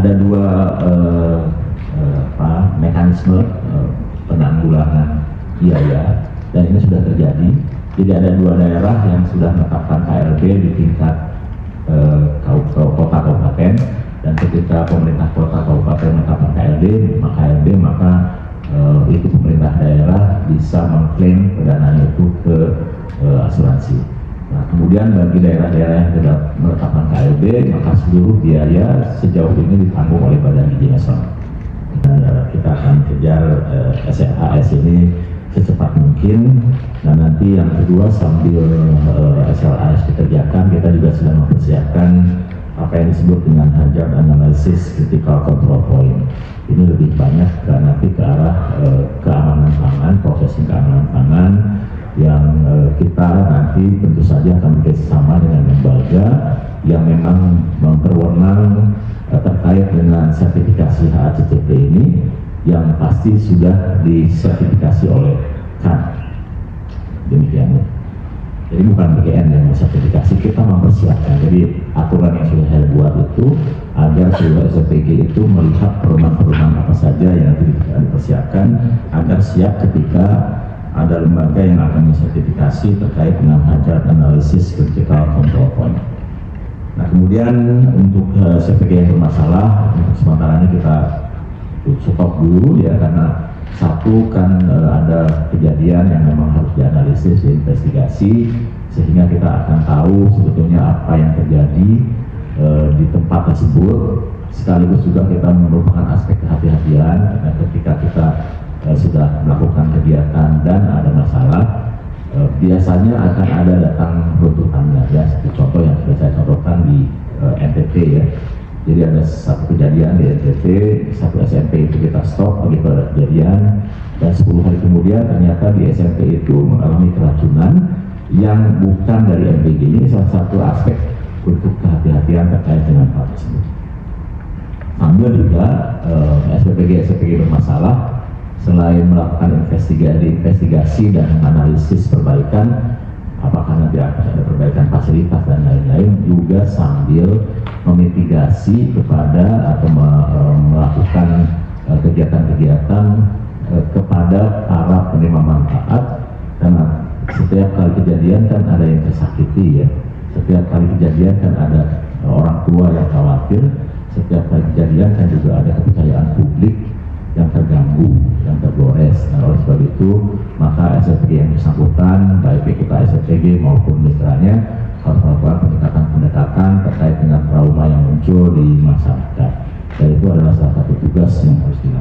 Ada dua mekanisme penanggulangan biaya, dan ini sudah terjadi. Jadi ada dua daerah yang sudah menetapkan KLB di tingkat kota kabupaten, dan ketika pemerintah kota kabupaten menetapkan KLB, maka itu pemerintah daerah bisa mengklaim dananya itu ke asuransi. Nah, kemudian bagi daerah-daerah yang tidak menetapkan KLB, maka seluruh biaya sejauh ini ditanggung oleh Badan Gizi Nasional. Kita akan kejar SLAS ini secepat mungkin, dan nanti yang kedua sambil SLAS dikerjakan, kita juga sedang mempersiapkan apa yang disebut dengan hazard analysis critical control point. Ini lebih banyak nanti ke arah keamanan pangan, prosesing keamanan pangan, yang kita nanti tentu saja akan bekerjasama dengan lembaga yang memang berwenang terkait dengan sertifikasi HACCP ini, yang pasti sudah disertifikasi oleh KAN. Demikian. Jadi bukan BGN yang sertifikasi, kita mempersiapkan. Jadi aturan yang sudah saya buat itu agar seluruh SPG itu melihat perubahan-perubahan apa saja yang dipersiapkan agar siap ketika ada lembaga yang akan mensertifikasi terkait dengan hazard analysis critical control point. Nah, kemudian untuk SPG yang bermasalah, untuk sementara ini kita stop dulu ya, karena satu kan ada kejadian yang memang harus dianalisis, diinvestigasi, sehingga kita akan tahu sebetulnya apa yang terjadi di tempat tersebut. Sekaligus juga kita merupakan aspek kehati-hatian, karena ketika kita sudah melakukan kegiatan dan ada masalah, biasanya akan ada datang runtutannya ya. Seperti contoh yang sudah saya contohkan di NTT ya. Jadi ada satu kejadian di NTT, satu SMP itu kita stop bagi pada kejadian, dan 10 hari kemudian ternyata di SMP itu mengalami keracunan yang bukan dari MBG. Ini salah satu aspek untuk kehati-hatian terkait dengan hal tersebut. Sambil juga SPPG bermasalah, selain melakukan investigasi dan analisis perbaikan, apakah nanti akan ada perbaikan fasilitas dan lain-lain, juga sambil memitigasi kepada atau melakukan kegiatan-kegiatan kepada para penerima manfaat, karena setiap kali kejadian kan ada yang tersakiti ya, setiap kali kejadian kan ada orang tua yang khawatir, setiap kali kejadian kan juga ada kepercayaan publik yang terganggu, yang tergores. Nah, oleh sebab itu, maka SPG yang bersangkutan, baik kita SPG maupun mitranya, harus melakukan pendekatan terkait dengan trauma yang muncul di masyarakat. Dan itu adalah salah satu tugas yang harus dilakukan.